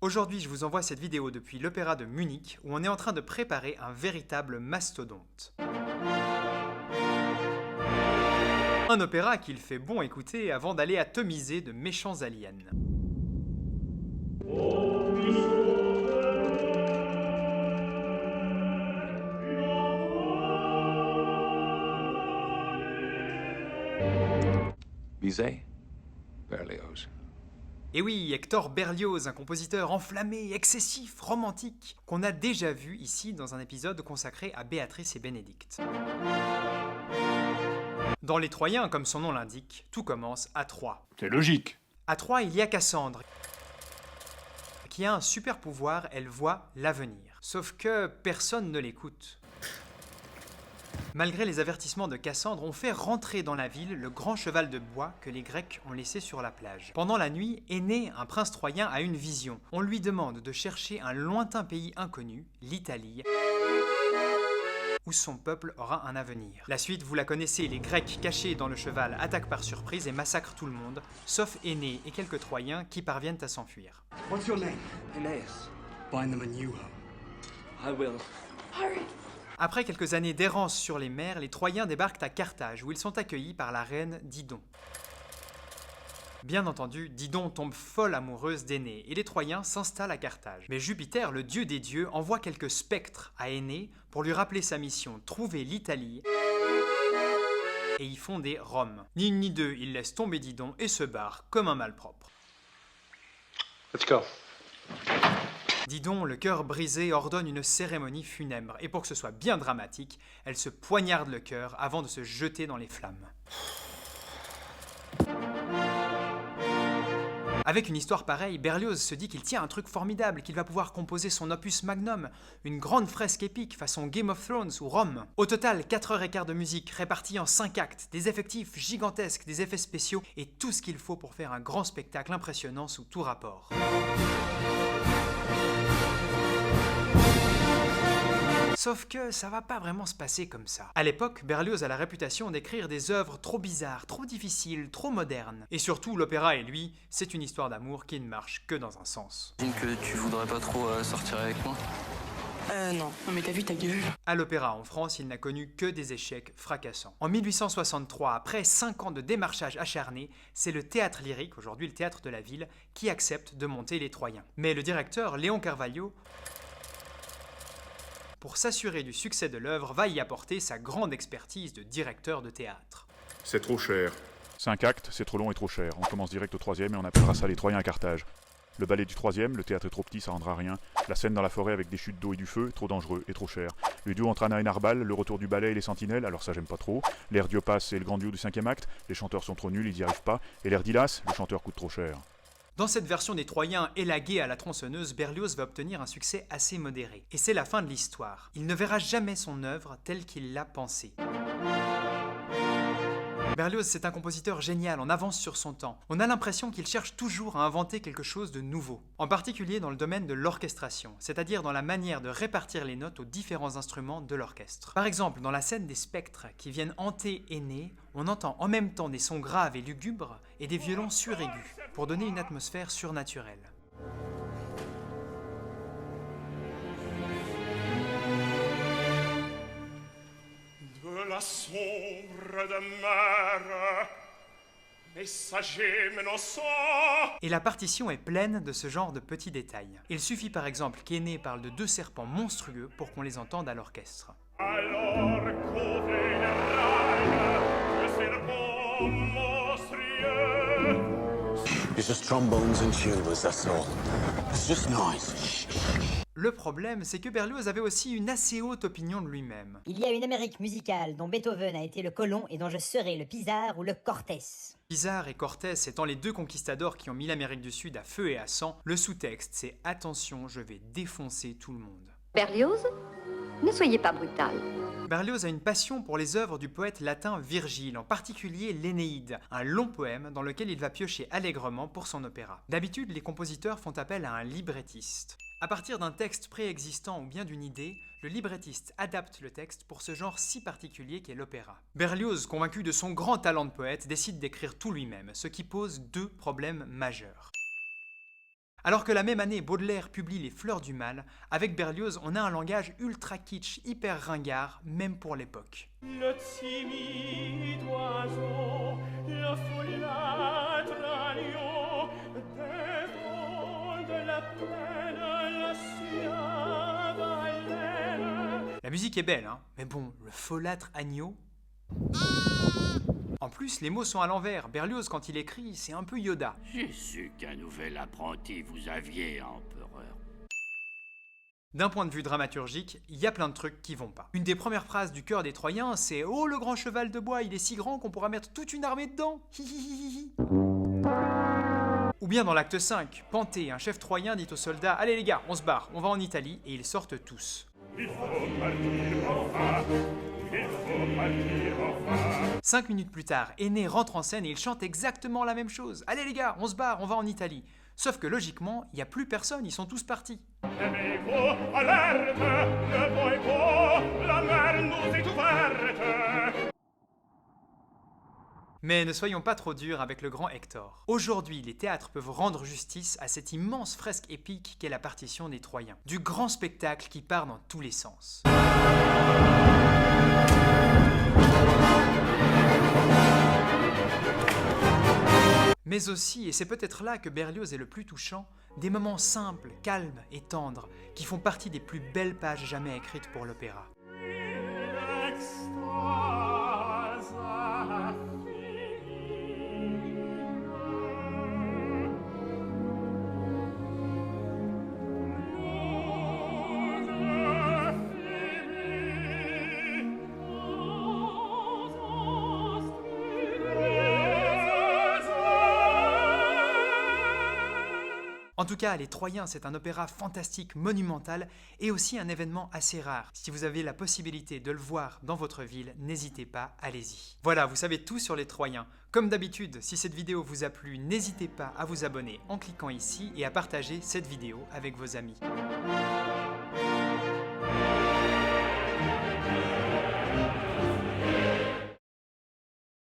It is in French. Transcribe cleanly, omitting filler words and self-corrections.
Aujourd'hui, je vous envoie cette vidéo depuis l'Opéra de Munich où on est en train de préparer un véritable mastodonte. Un opéra qu'il fait bon écouter avant d'aller atomiser de méchants aliens. Bizet, Berlioz. Et oui, Hector Berlioz, un compositeur enflammé, excessif, romantique, qu'on a déjà vu ici dans un épisode consacré à Béatrice et Bénédicte. Dans Les Troyens, comme son nom l'indique, tout commence à Troie. C'est logique. À Troie, il y a Cassandre, qui a un super pouvoir, elle voit l'avenir. Sauf que personne ne l'écoute. Malgré les avertissements de Cassandre, on fait rentrer dans la ville le grand cheval de bois que les Grecs ont laissé sur la plage. Pendant la nuit, Énée, un prince troyen, a une vision. On lui demande de chercher un lointain pays inconnu, l'Italie, où son peuple aura un avenir. La suite, vous la connaissez, les Grecs cachés dans le cheval attaquent par surprise et massacrent tout le monde, sauf Énée et quelques Troyens qui parviennent à s'enfuir. What's your name? Aeneas. Find them a new home. I will. Hurry! Après quelques années d'errance sur les mers, les Troyens débarquent à Carthage où ils sont accueillis par la reine Didon. Bien entendu, Didon tombe folle amoureuse d'Énée et les Troyens s'installent à Carthage. Mais Jupiter, le dieu des dieux, envoie quelques spectres à Énée pour lui rappeler sa mission, trouver l'Italie et y fonder Rome. Ni une ni deux, il laisse tomber Didon et se barre comme un malpropre. Let's go. Didon, le cœur brisé, ordonne une cérémonie funèbre, et pour que ce soit bien dramatique, elle se poignarde le cœur avant de se jeter dans les flammes. Avec une histoire pareille, Berlioz se dit qu'il tient un truc formidable, qu'il va pouvoir composer son opus magnum, une grande fresque épique façon Game of Thrones ou Rome. Au total, 4h15 de musique répartie en 5 actes, des effectifs gigantesques, des effets spéciaux et tout ce qu'il faut pour faire un grand spectacle impressionnant sous tout rapport. Sauf que ça va pas vraiment se passer comme ça. À l'époque, Berlioz a la réputation d'écrire des œuvres trop bizarres, trop difficiles, trop modernes. Et surtout, l'opéra et lui, c'est une histoire d'amour qui ne marche que dans un sens. J'imagine que tu voudrais pas trop sortir avec moi. Non. Non mais t'as vu ta gueule? À l'opéra en France, il n'a connu que des échecs fracassants. En 1863, après 5 ans de démarchage acharné, c'est le Théâtre Lyrique, aujourd'hui le Théâtre de la Ville, qui accepte de monter Les Troyens. Mais le directeur, Léon Carvalho, pour s'assurer du succès de l'œuvre, va y apporter sa grande expertise de directeur de théâtre. C'est trop cher. 5 actes, c'est trop long et trop cher. On commence direct au 3e et on appellera ça les Troyens à Carthage. Le ballet du 3e, le théâtre est trop petit, ça rendra rien. La scène dans la forêt avec des chutes d'eau et du feu, trop dangereux et trop cher. Le duo entre Anna et Narbal, le retour du ballet et les sentinelles, alors ça j'aime pas trop. L'air d'Iopas et le grand duo du 5e acte, les chanteurs sont trop nuls, ils y arrivent pas. Et l'air d'Hylas, le chanteur coûte trop cher. Dans cette version des Troyens élagués à la tronçonneuse, Berlioz va obtenir un succès assez modéré. Et c'est la fin de l'histoire. Il ne verra jamais son œuvre telle qu'il l'a pensée. Berlioz, c'est un compositeur génial, en avance sur son temps. On a l'impression qu'il cherche toujours à inventer quelque chose de nouveau. En particulier dans le domaine de l'orchestration, c'est-à-dire dans la manière de répartir les notes aux différents instruments de l'orchestre. Par exemple, dans la scène des spectres qui viennent hanter Énée, on entend en même temps des sons graves et lugubres et des violons suraigus, pour donner une atmosphère surnaturelle. De la sombre de mer, messager menaçant. Et la partition est pleine de ce genre de petits détails. Il suffit par exemple qu'Énée parle de 2 serpents monstrueux pour qu'on les entende à l'orchestre. Alors couvez les rails, le serpent monstrueux. It's just trombones and tubas, that's all. It's just noise. Le problème, c'est que Berlioz avait aussi une assez haute opinion de lui-même. Il y a une Amérique musicale dont Beethoven a été le colon et dont je serai le Pizarre ou le Cortés. Pizarre et Cortés étant les 2 conquistadors qui ont mis l'Amérique du Sud à feu et à sang, le sous-texte c'est « Attention, je vais défoncer tout le monde ». Berlioz, ne soyez pas brutal. Berlioz a une passion pour les œuvres du poète latin Virgile, en particulier l'Énéide, un long poème dans lequel il va piocher allègrement pour son opéra. D'habitude, les compositeurs font appel à un librettiste. À partir d'un texte préexistant ou bien d'une idée, le librettiste adapte le texte pour ce genre si particulier qu'est l'opéra. Berlioz, convaincu de son grand talent de poète, décide d'écrire tout lui-même, ce qui pose 2 problèmes majeurs. Alors que la même année, Baudelaire publie Les Fleurs du Mal, avec Berlioz, on a un langage ultra kitsch, hyper ringard, même pour l'époque. Le timide oiseau, le folâtre agneau, des vents de la plaine, la suave haleine. La musique est belle, hein, mais bon, le folâtre agneau... En plus, les mots sont à l'envers. Berlioz, quand il écrit, c'est un peu Yoda. J'ai su qu'un nouvel apprenti vous aviez, empereur. D'un point de vue dramaturgique, il y a plein de trucs qui vont pas. Une des premières phrases du Cœur des Troyens, c'est « Oh, le grand cheval de bois, il est si grand qu'on pourra mettre toute une armée dedans !» Ou bien dans l'acte 5, Panthée, un chef troyen, dit aux soldats « Allez les gars, on se barre, on va en Italie » et ils sortent tous. Il faut partir enfin, il faut partir enfin. 5 minutes plus tard, Énée rentre en scène et il chante exactement la même chose. « Allez les gars, on se barre, on va en Italie !» Sauf que logiquement, il n'y a plus personne, ils sont tous partis. Levez-vous, alerte, le vent est beau, la mer nous est ouverte. Mais ne soyons pas trop durs avec le grand Hector. Aujourd'hui, les théâtres peuvent rendre justice à cette immense fresque épique qu'est la partition des Troyens. Du grand spectacle qui part dans tous les sens. Mais aussi, et c'est peut-être là que Berlioz est le plus touchant, des moments simples, calmes et tendres, qui font partie des plus belles pages jamais écrites pour l'opéra. En tout cas, Les Troyens, c'est un opéra fantastique, monumental, et aussi un événement assez rare. Si vous avez la possibilité de le voir dans votre ville, n'hésitez pas, allez-y. Voilà, vous savez tout sur Les Troyens. Comme d'habitude, si cette vidéo vous a plu, n'hésitez pas à vous abonner en cliquant ici et à partager cette vidéo avec vos amis.